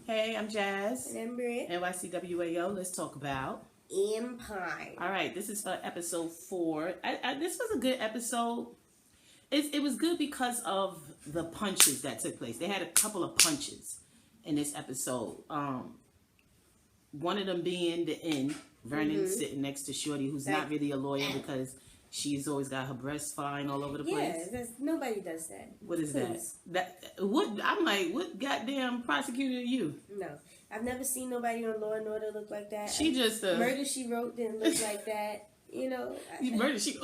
Hey, I'm Jazz. And I'm BRITT. NYCWAO. Let's talk about Empire. All right, this is for episode 4. This was a good episode. It was good because of the punches that took place. They had a couple of punches in this episode. One of them being the end. Vernon sitting next to Shorty, who's not really a lawyer because she's always got her breasts flying all over the place. Yeah, nobody does that. What is that? What I'm like, what goddamn prosecutor are you? No, I've never seen nobody on Law and Order look like that. She just Murder She Wrote didn't look like that. You know, Murder She.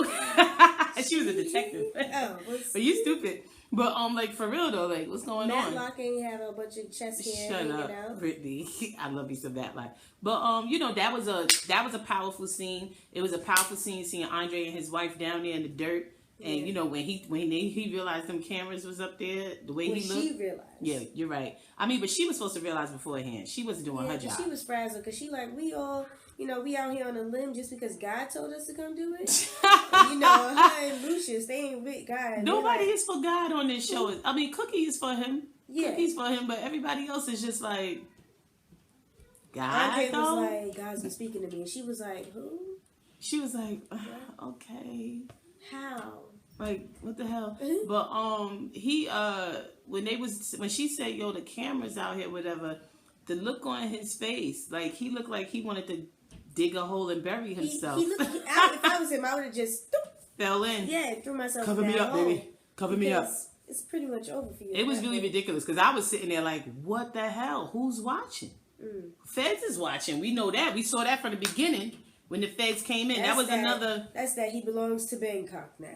She was a detective. But you stupid. But like for real though, like what's going on? Matlock ain't have a bunch of chest hair hanging out. Brittany, I love you some Matlock. But you know that was a powerful scene. It was a powerful scene seeing Andre and his wife down there in the dirt. And you know when he realized them cameras was up there, the way he looked. She realized. Yeah, you're right. I mean, but she was supposed to realize beforehand. She wasn't doing her job. She was frazzled because she like we all. You know, we out here on a limb just because God told us to come do it. You know, her and Lucius, they ain't with God. Nobody is for God on this show. I mean, Cookie is for him. Yeah. Cookie's for him, but everybody else is just like, God, Andre was like, God's been speaking to me. And she was like, who? She was like, okay. How? Like, what the hell? But, he, when she said, yo, the camera's out here, whatever, the look on his face, like, he looked like he wanted to dig a hole and bury himself. If I was him, I would have just fell in. Yeah, threw myself. Cover me up, baby. Cover me up. It's pretty much over for you. It was really ridiculous because I was sitting there like, what the hell? Who's watching? Feds is watching. We know that. We saw that from the beginning when the feds came in. That's that he belongs to Bangkok now.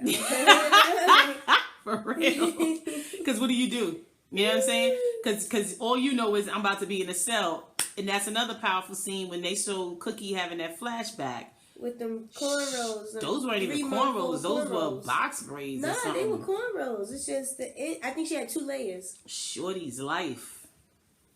For real. Because what do? You know what I'm saying? Because all you know is I'm about to be in a cell. And that's another powerful scene when they show Cookie having that flashback. With them cornrows. Those weren't even cornrows. Those were box braids or something. They were cornrows. It's just, I think she had 2 layers. Shorty's life.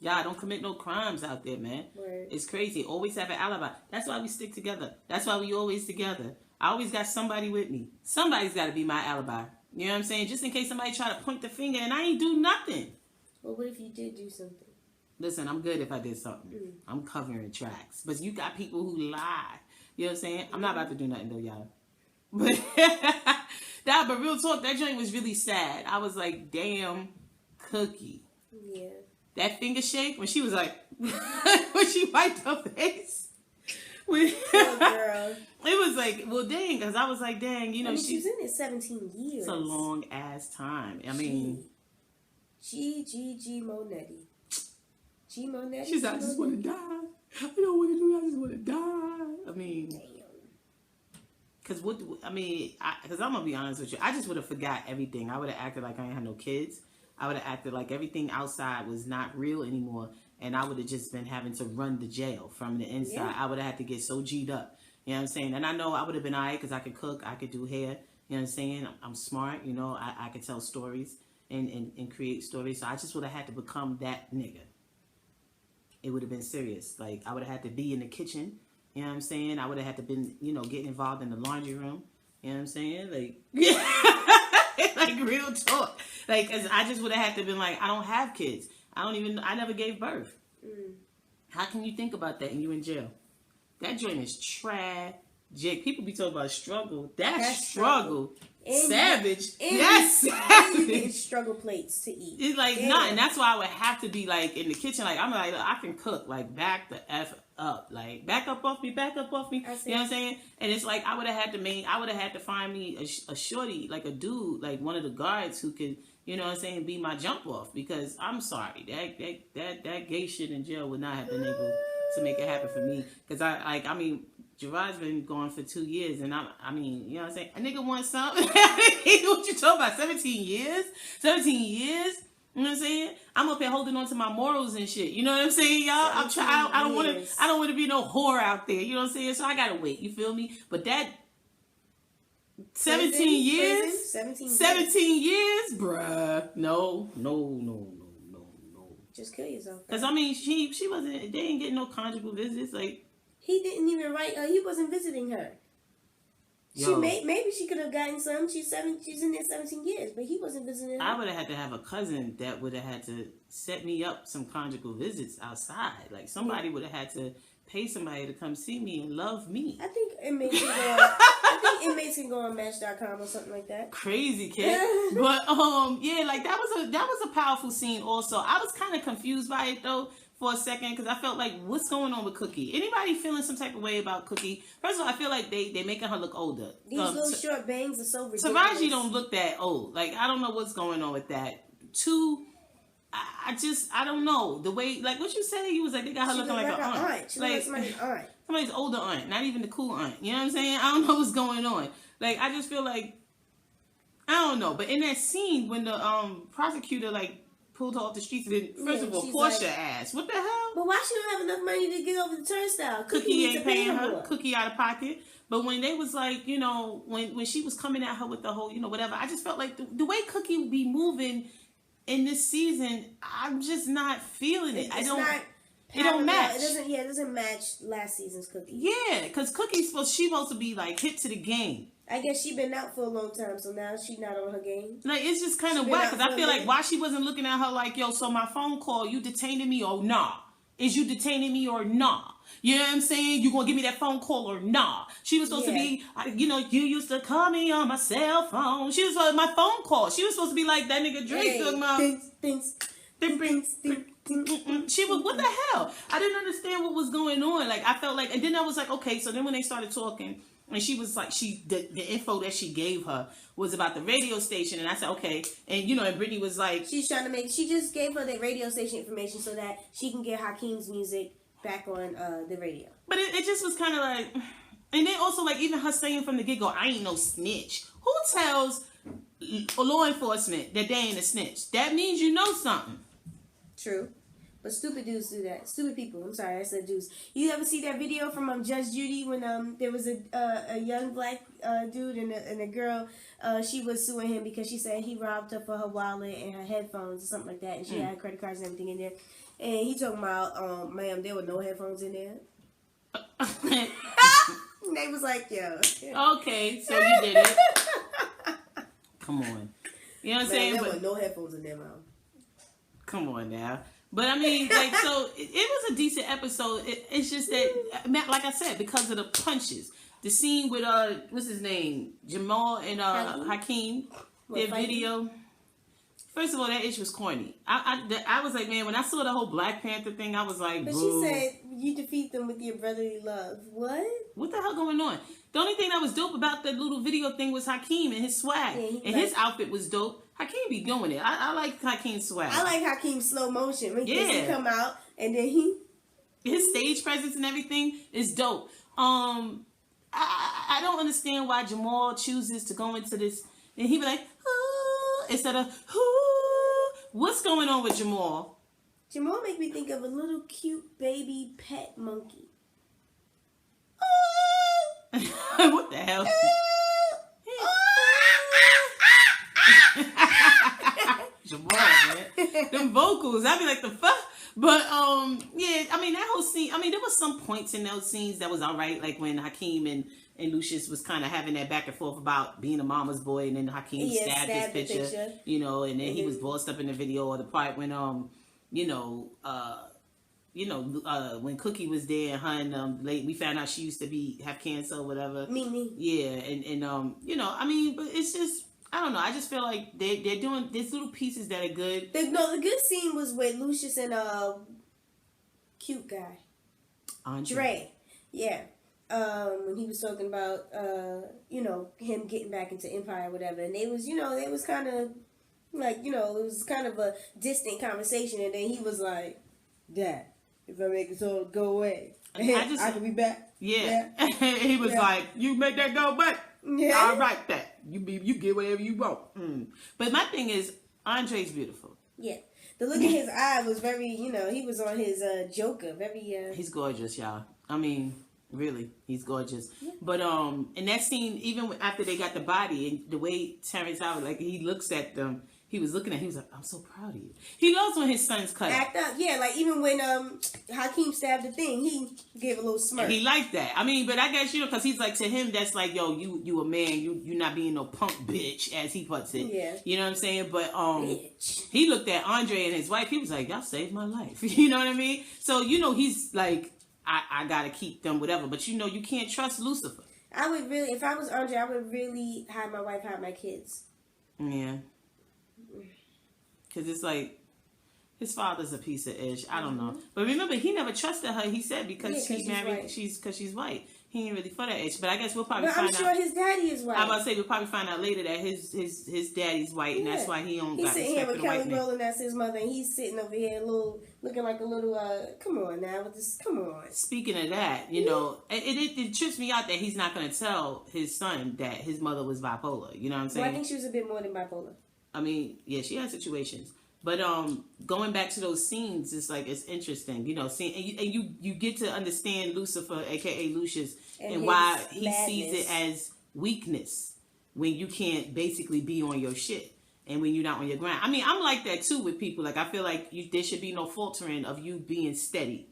Y'all don't commit no crimes out there, man. Right. It's crazy. Always have an alibi. That's why we stick together. That's why we always together. I always got somebody with me. Somebody's got to be my alibi. You know what I'm saying? Just in case somebody try to point the finger and I ain't do nothing. Well, what if you did do something? Listen, I'm good if I did something. I'm covering tracks. But you got people who lie. You know what I'm saying? I'm not about to do nothing though, y'all. But, but real talk, that joint was really sad. I was like, damn, Cookie. Yeah. That finger shake, when she was like, when she wiped her face. Poor girl. It was like, well, dang, because I was like, dang, you know. She was in it 17 years. It's a long ass time. I mean. G. Monetti. G. Monetti. She's like, I just want to die. I don't want to do it. I just want to die. I mean. Damn. Because I'm going to be honest with you. I just would have forgot everything. I would have acted like I ain't had no kids. I would have acted like everything outside was not real anymore. And I would have just been having to run the jail from the inside. Yeah. I would have had to get so G'd up. You know what I'm saying? And I know I would have been all right because I could cook. I could do hair. You know what I'm saying? I'm smart. You know, I could tell stories and create stories. So I just would have had to become that nigga. It would have been serious. Like, I would have had to be in the kitchen. You know what I'm saying? I would have had to been, you know, getting involved in the laundry room. You know what I'm saying? Like, like real talk. Like, cause I just would have had to been like, I don't have kids. I never gave birth. How can you think about that and you in jail? That joint is tragic. People be talking about struggle. That's struggle. Savage. That's savage. You get struggle plates to eat. It's like, nah, and that's why I would have to be like in the kitchen. Like, I'm like, look, I can cook. Like, back the F up. Like, back up off me. You know what I'm saying? And it's like, I would have had to find me a shorty, like a dude, like one of the guards who could, you know what I'm saying, be my jump off. Because I'm sorry, that gay shit in jail would not have been able to make it happen for me. Because Gerard's been gone for 2 years, and I mean, you know what I'm saying? A nigga wants something. What you talking about? 17 years? 17 years? You know what I'm saying? I'm up here holding on to my morals and shit. You know what I'm saying, y'all? I don't want to be no whore out there. You know what I'm saying? So I gotta wait. You feel me? But that 17 years? 17 years? Bruh. No. Just kill yourself. Because, I mean, she wasn't, they ain't getting no conjugal visits. Like, he didn't even write, he wasn't visiting her. Maybe she could have gotten some. She's in there 17 years, but he wasn't visiting her. I would have had to have a cousin that would have had to set me up some conjugal visits outside. Like somebody would have had to pay somebody to come see me and love me. I think inmates can go on Match.com or something like that. Crazy kid. But yeah, like that was a powerful scene also. I was kind of confused by it though for a second because I felt like, what's going on with Cookie? Anybody feeling some type of way about Cookie? First of all, I feel like they making her look older. These little short bangs are so ridiculous. Taraji don't look that old. Like I don't know what's going on with that. Two, I don't know the way. Like what you said, you was like they got her looking like an aunt. She looks like somebody's aunt. Somebody's older aunt, not even the cool aunt. You know what I'm saying? I don't know what's going on. Like I just feel like I don't know. But in that scene when the prosecutor like pulled her off the streets, then first of all, Portia asked, "What the hell?" But why she don't have enough money to get over the turnstile? Cookie ain't paying her. Cookie out of pocket. But when they was like, you know, when she was coming at her with the whole, you know, whatever, I just felt like the way Cookie would be moving in this season, I'm just not feeling it. It don't match. It doesn't match last season's Cookie. Yeah, because Cookie's supposed to be like hip to the game. I guess she been out for a long time, so now she's not on her game. Like it's just kind of whack because I feel like why she wasn't looking at her like, yo, so my phone call, you detaining me or nah? Is you detaining me or nah? You know what I'm saying? You gonna give me that phone call or nah? She was supposed to be, you know, you used to call me on my cell phone. She was like my phone call. She was supposed to be like that nigga Drake talking about. She was, what the hell? I didn't understand what was going on. Like I felt like, and then I was like, okay. So then when they started talking, and she was like, the info that she gave her was about the radio station, and I said, okay. And you know, and Brittany was like, she just gave her the radio station information so that she can get Hakeem's music back on the radio. But it just was kind of like, and then also like even her saying from the get-go, I ain't no snitch. Who tells law enforcement that they ain't a snitch? That means you know something. True. But stupid dudes do that. Stupid people. I'm sorry, I said dudes. You ever see that video from Judge Judy when there was a young black dude and a girl, she was suing him because she said he robbed her for her wallet and her headphones or something like that, and she had credit cards and everything in there. And he talking about, ma'am, there were no headphones in there. They was like, yo. Okay, so you did it. Come on. You know what I'm saying? There were no headphones in there, mom. Come on now. But I mean, like, so it was a decent episode. It's just that, like I said, because of the punches. The scene with, what's his name? Jamal and Hakeem. Their video. First of all, that ish was corny. I was like, man, when I saw the whole Black Panther thing, I was like, but boo. she said, you defeat them with your brotherly love. What? What the hell going on? The only thing that was dope about that little video thing was Hakeem and his swag. Yeah, and his outfit was dope. Hakeem be doing it. I like Hakeem's swag. I like Hakeem's slow motion. When he come out and then his stage presence and everything is dope. I don't understand why Jamal chooses to go into this and he be like, instead of, what's going on with Jamal? Jamal make me think of a little cute baby pet monkey. What the hell? Jamal, man. Them vocals, I be like, the fuck? But, yeah, I mean, that whole scene, I mean, there was some points in those scenes that was all right, like when Hakeem and Lucius was kind of having that back and forth about being a mama's boy, and then Hakeem stabbed his picture, you know, and then he was bossed up in the video, or the part when, when Cookie was there and her and we found out she used to have cancer or whatever. Me. Yeah, and you know, I mean, but it's just, I don't know. I just feel like they're doing these little pieces that are good. The good scene was with Lucius and cute guy, Dre. Yeah. When he was talking about him getting back into Empire or whatever, and they was kind of like, it was kind of a distant conversation, and then he was like, Dad, if I make this all go away, I can be back. Yeah. He was like, you make that go back. Yeah. All right, that. You get whatever you want. But my thing is, Andre's beautiful. Yeah. The look in his eye was very, he was on his Joker. Very. He's gorgeous, y'all. I mean, really, he's gorgeous. Yeah. But in that scene, even after they got the body and the way Terrence Howard, like he looks at them, he was looking at, he was like, I'm so proud of you. He loves when his sons cut act up. Yeah, like even when Hakeem stabbed the thing, he gave a little smirk. He liked that. I mean, but I guess, you know, because he's like, to him, that's like, yo, you a man. You not being no punk bitch, as he puts it. Yeah. You know what I'm saying? But bitch. he looked at Andre and his wife. He was like, y'all saved my life. You know what I mean? So, you know, he's like, I got to keep them, whatever. But, you know, you can't trust Lucifer. I would really, if I was Andre, I would really hide my wife, hide my kids. Yeah. Because it's like, his father's a piece of ish. I don't know. But remember, he never trusted her, he said, because she's married, because she's white. He ain't really for that ish. But I guess we'll probably find out. But I'm sure his daddy is white. I'm about to say, we'll probably find out later that his daddy's white, and that's why he don't got respect for the white man. He's sitting here with Kelly Rowland, that's his mother, and he's sitting over here looking like a little, come on now, with this, come on. Speaking of that, you know, it trips me out that he's not going to tell his son that his mother was bipolar. You know what I'm saying? Well, I think she was a bit more than bipolar. I mean, yeah, she had situations. But going back to those scenes, it's like, it's interesting, you know, seeing, and you get to understand Lucifer, aka Lucius, and why he sees it as weakness when you can't basically be on your shit and when you're not on your grind. I mean, I'm like that too with people. Like, I feel like there should be no faltering of you being steady.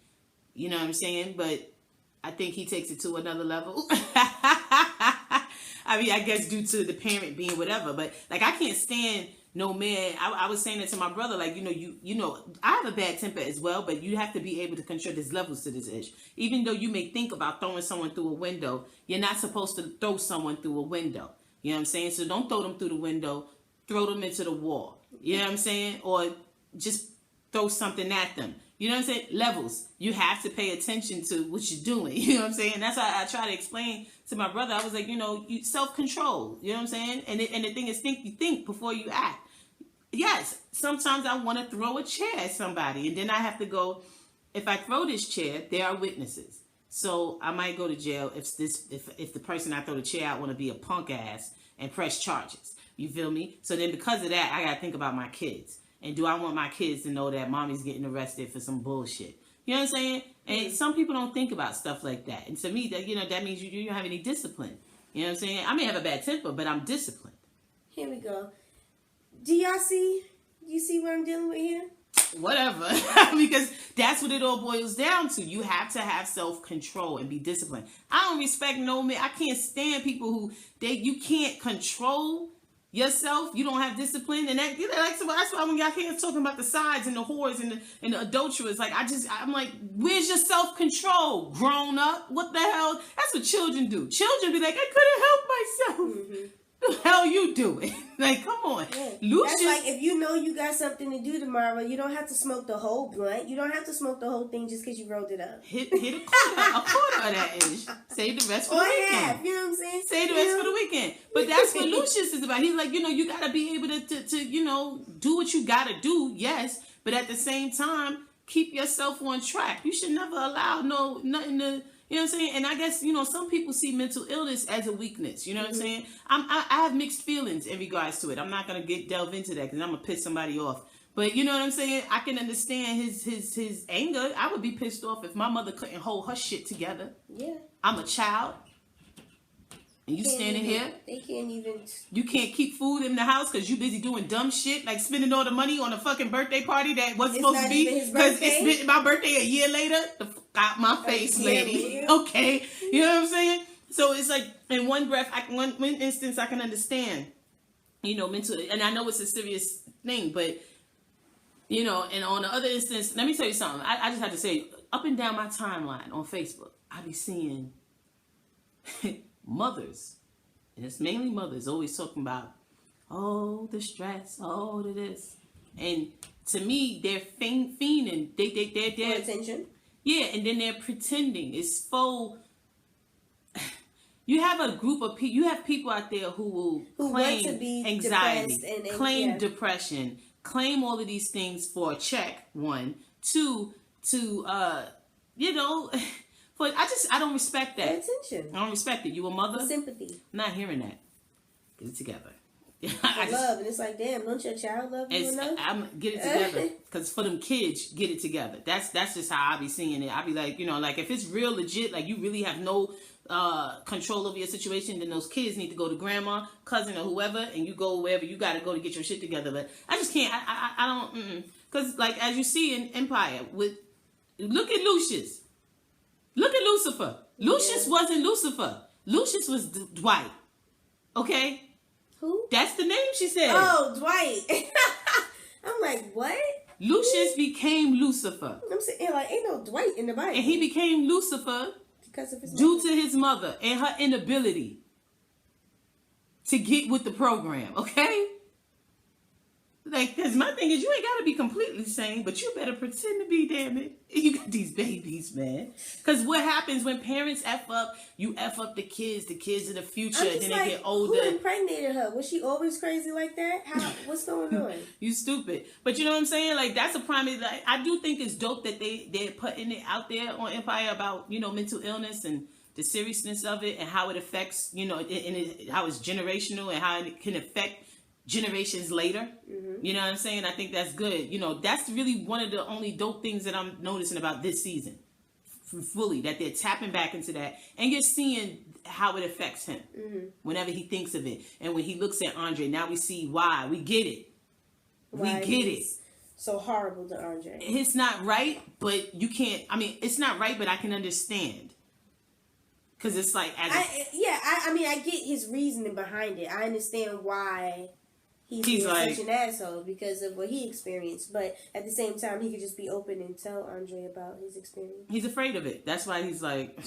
You know what I'm saying? But I think he takes it to another level. I mean, I guess due to the parent being whatever, but like, I can't stand no man. I was saying it to my brother, like, you know, I have a bad temper as well, but you have to be able to control. There's levels to this ish. Even though you may think about throwing someone through a window, you're not supposed to throw someone through a window. You know what I'm saying? So don't throw them through the window, throw them into the wall. You know what I'm saying? Or just throw something at them. You know what I'm saying? Levels. You have to pay attention to what you're doing. You know what I'm saying? That's why I try to explain to my brother. I was like, you know, self-control. You know what I'm saying? And the thing is, think before you act. Yes, sometimes I want to throw a chair at somebody, and then I have to go, if I throw this chair, there are witnesses. So I might go to jail if the person I throw the chair at want to be a punk ass and press charges. You feel me? So then because of that, I got to think about my kids. And do I want my kids to know that mommy's getting arrested for some bullshit? You know what I'm saying? And some people don't think about stuff like that. And to me, that, you know, that means you don't have any discipline. You know what I'm saying? I may have a bad temper, but I'm disciplined. Here we go. Do y'all see? You see what I'm dealing with here? Whatever. Because that's what it all boils down to. You have to have self-control and be disciplined. I don't respect no man. I can't stand people who you can't control yourself. You don't have discipline, and that, you know, that's why when y'all hear talking about the sides and the whores and the adulterers, like I'm like, where's your self-control? Grown up? What the hell? That's what children do. Children be like, I couldn't help myself. Mm-hmm. The hell you doing? Like, come on. Yeah. Lucius, that's like, if you know you got something to do tomorrow, you don't have to smoke the whole blunt. You don't have to smoke the whole thing just because you rolled it up. Hit a quarter of that ish. Save the rest for the weekend. Half, you know what I'm saying? Save the rest for the weekend. But that's what Lucius is about. He's like, you know, you got to be able to, you know, do what you got to do, yes. But at the same time, keep yourself on track. You should never allow nothing to... You know what I'm saying? And I guess, you know, some people see mental illness as a weakness. You know what I'm saying? I have mixed feelings in regards to it. I'm not going to delve into that because I'm going to piss somebody off. But you know what I'm saying? I can understand his anger. I would be pissed off if my mother couldn't hold her shit together. Yeah. I'm a child. And you standing here. They can't even. You can't keep food in the house because you busy doing dumb shit like spending all the money on a fucking birthday party that wasn't supposed to be. Because it's my birthday a year later. Out my face, lady. Okay. You know what I'm saying? So it's like, in one breath, one instance, I can understand, you know, mental, and I know it's a serious thing, but, you know, and on the other instance, let me tell you something. I just have to say, up and down my timeline on Facebook, I be seeing mothers, and it's mainly mothers, always talking about, oh, the stress, oh, the this. And to me, they're fiending. They're attention. Yeah, and then they're pretending. It's faux. You have a group of people. You have people out there who claim want to be anxiety, and claim depression, claim all of these things for a check. 1, 2, you know, for I don't respect that. Attention. I don't respect it. You a mother? For sympathy. I'm not hearing that. Get it together. love, and it's like, damn, don't your child love you enough? I'm get it together, because for them kids, get it together. That's just how I be seeing it. I be like, you know, like if it's real legit, like you really have no control over your situation, then those kids need to go to grandma, cousin, or whoever, and you go wherever you got to go to get your shit together. But I just can't. I don't. Because like as you see in Empire, look at Lucius, look at Lucifer. Lucius wasn't Lucifer. Lucius was Dwight. Okay. Who? That's the name she said. Oh, Dwight. I'm like, what? Lucius became Lucifer. I'm saying, like, ain't no Dwight in the Bible. And he became Lucifer because of his due to his mother and her inability to get with the program, okay? Like, because my thing is, you ain't got to be completely sane, but you better pretend to be, damn it. You got these babies, man. Because what happens when parents F up, you F up the kids in the future, and then like, they get older. Who impregnated her? Was she always crazy like that? What's going on? You stupid. But you know what I'm saying? Like, that's a prime. Like, I do think it's dope that they're putting it out there on Empire about, you know, mental illness and the seriousness of it and how it affects, you know, and how it's generational and how it can affect generations later. You know what I'm saying? I think that's good. You know, that's really one of the only dope things that I'm noticing about this season. Fully, that they're tapping back into that. And you're seeing how it affects him whenever he thinks of it. And when he looks at Andre, now we see why. We get it. Why we get it. So horrible to Andre. It's not right, but you can't. I mean, it's not right, but I can understand. Because it's like... I mean, I get his reasoning behind it. I understand why... He's like, such an asshole because of what he experienced, but at the same time, he could just be open and tell Andre about his experience. He's afraid of it. That's why he's like,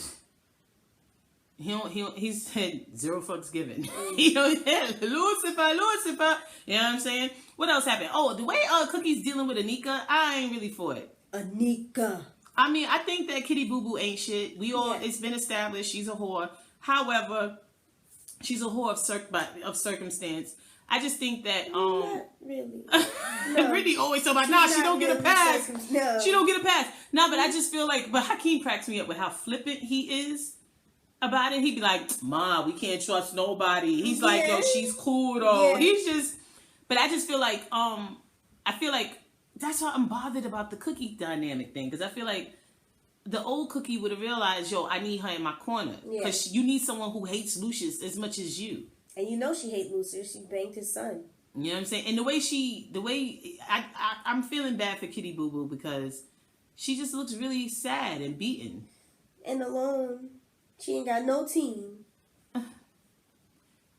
he's had zero fucks given. You know, Lucifer. You know what I'm saying? What else happened? Oh, the way Cookie's dealing with Anika, I ain't really for it. Anika. I mean, I think that Kitty Boo Boo ain't shit. It's been established she's a whore. However, she's a whore of circumstance. I just think that not really. No. Brittany always talk about she don't get a pass. No. She don't get a pass. No, but I just feel like, but Hakeem cracks me up with how flippant he is about it. He'd be like, "Ma, we can't trust nobody." He's like, "Yo, she's cool though." Yeah. He's just, but I just feel like I feel like that's why I'm bothered about the Cookie dynamic thing, because I feel like the old Cookie would have realized, yo, I need her in my corner, because you need someone who hates Lucius as much as you. And you know she hates Lucius. She banged his son. You know what I'm saying? And I'm feeling bad for Kitty Boo Boo, because she just looks really sad and beaten. And alone. She ain't got no team.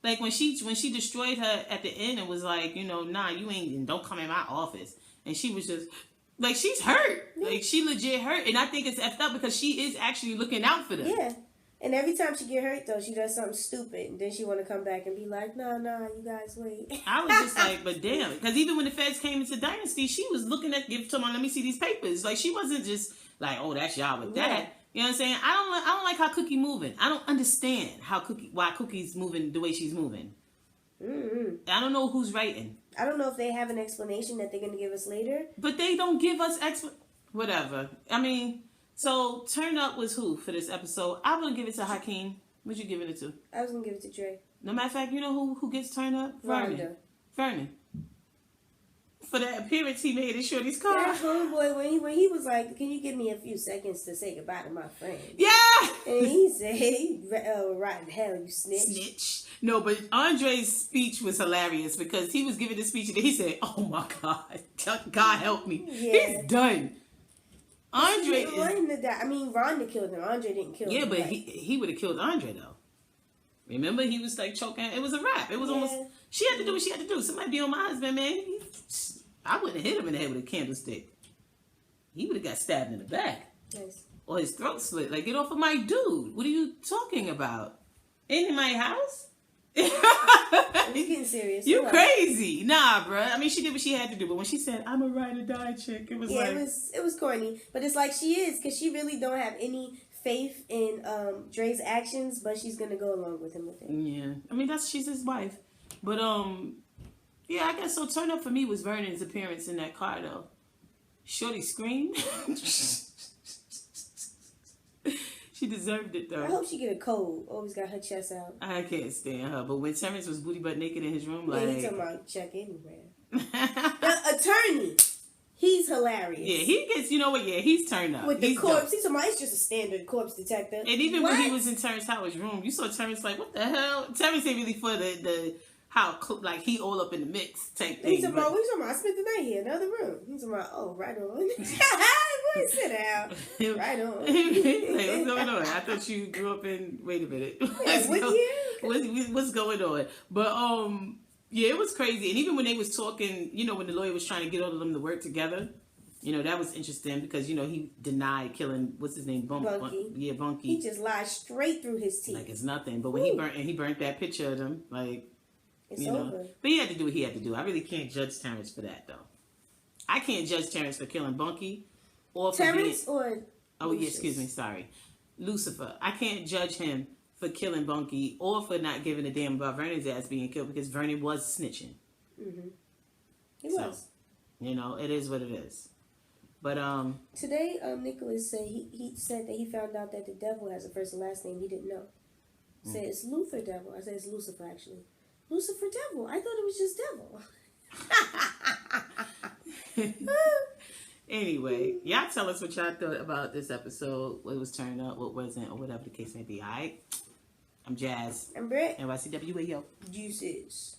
Like when she destroyed her at the end and was like, you know, nah, you ain't, and don't come in my office. And she was just, like, she's hurt. Like, she legit hurt. And I think it's effed up because she is actually looking out for them. Yeah. And every time she get hurt, though, she does something stupid. And then she want to come back and be like, nah, you guys wait. I was just like, but damn. Because even when the feds came into Dynasty, she was looking at, let me see these papers. Like, she wasn't just like, oh, that's y'all with that. You know what I'm saying? I don't like how Cookie moving. I don't understand why Cookie's moving the way she's moving. Mm-hmm. I don't know who's writing. I don't know if they have an explanation that they're going to give us later. But they don't give us whatever. I mean... So, Turn Up was who for this episode? I'm going to give it to Hakeem. What you giving it to? I was going to give it to Dre. No matter of fact, you know who gets Turn Up? Vernon. For that appearance he made in Shorty's car. That homeboy, when he was like, can you give me a few seconds to say goodbye to my friend? Yeah! And he said, right in hell, you snitch. No, but Andre's speech was hilarious because he was giving this speech and he said, oh my God, God help me. Yeah. He's done. Andre is... Rhonda killed him. Andre didn't kill him. Yeah, but he would have killed Andre, though. Remember? He was, like, choking. It was a wrap. It was almost... She had to do what she had to do. Somebody be on my husband, man. I wouldn't have hit him in the head with a candlestick. He would have got stabbed in the back. Nice. Or his throat slit. Like, get off of my dude. What are you talking about? In my house? I'm getting serious. You crazy. Nah, bruh. I mean, she did what she had to do, but when she said, I'm a ride or die chick, it was like... it was corny. But it's like she is, because she really don't have any faith in Dre's actions, but she's going to go along with him with it. Yeah. I mean, she's his wife. But, yeah, I guess so. Turn Up for me was Vernon's appearance in that car, though. Shorty screamed. She deserved it though. I hope she get a cold. Always got her chest out. I can't stand her. But when Terrence was booty butt naked in his room, like he talking about check anywhere. The attorney, he's hilarious. Yeah, he gets. You know what? Yeah, he's turned up. With the corpse, he's talking about it's just a standard corpse detector. And even when he was in Terrence Howard's room, you saw Terrence like, what the hell? Terrence ain't really for the how like he all up in the mix type thing. He's talking about, I spent the night here in the other room. He's talking about, oh, right on. Boy, sit down. Right on. Like, what's going on? I thought you grew up in. Wait a minute. What's going on? But yeah, it was crazy. And even when they was talking, you know, when the lawyer was trying to get all of them to work together, you know, that was interesting because, you know, he denied killing, what's his name? Bunky. Yeah, Bunky. He just lied straight through his teeth. Like it's nothing. But when he burnt that picture of them, like, it's you know. over. But he had to do what he had to do. I really can't judge Terrence for that, though. I can't judge Terrence for killing Bunky. Or for Terrence or... Oh, yeah, excuse me, sorry. Lucifer. I can't judge him for killing Bunky or for not giving a damn about Vernon's ass being killed because Vernon was snitching. Mm-hmm. He was. You know, it is what it is. But today, Nicholas said he said that he found out that the devil has a first and last name he didn't know. He said it's Luther Devil. I said it's Lucifer actually. Lucifer Devil. I thought it was just devil. Anyway, y'all tell us what y'all thought about this episode. What was turned up, what wasn't, or whatever the case may be. All right. I'm Jazz. I'm Britt. NYCWAO. Juices.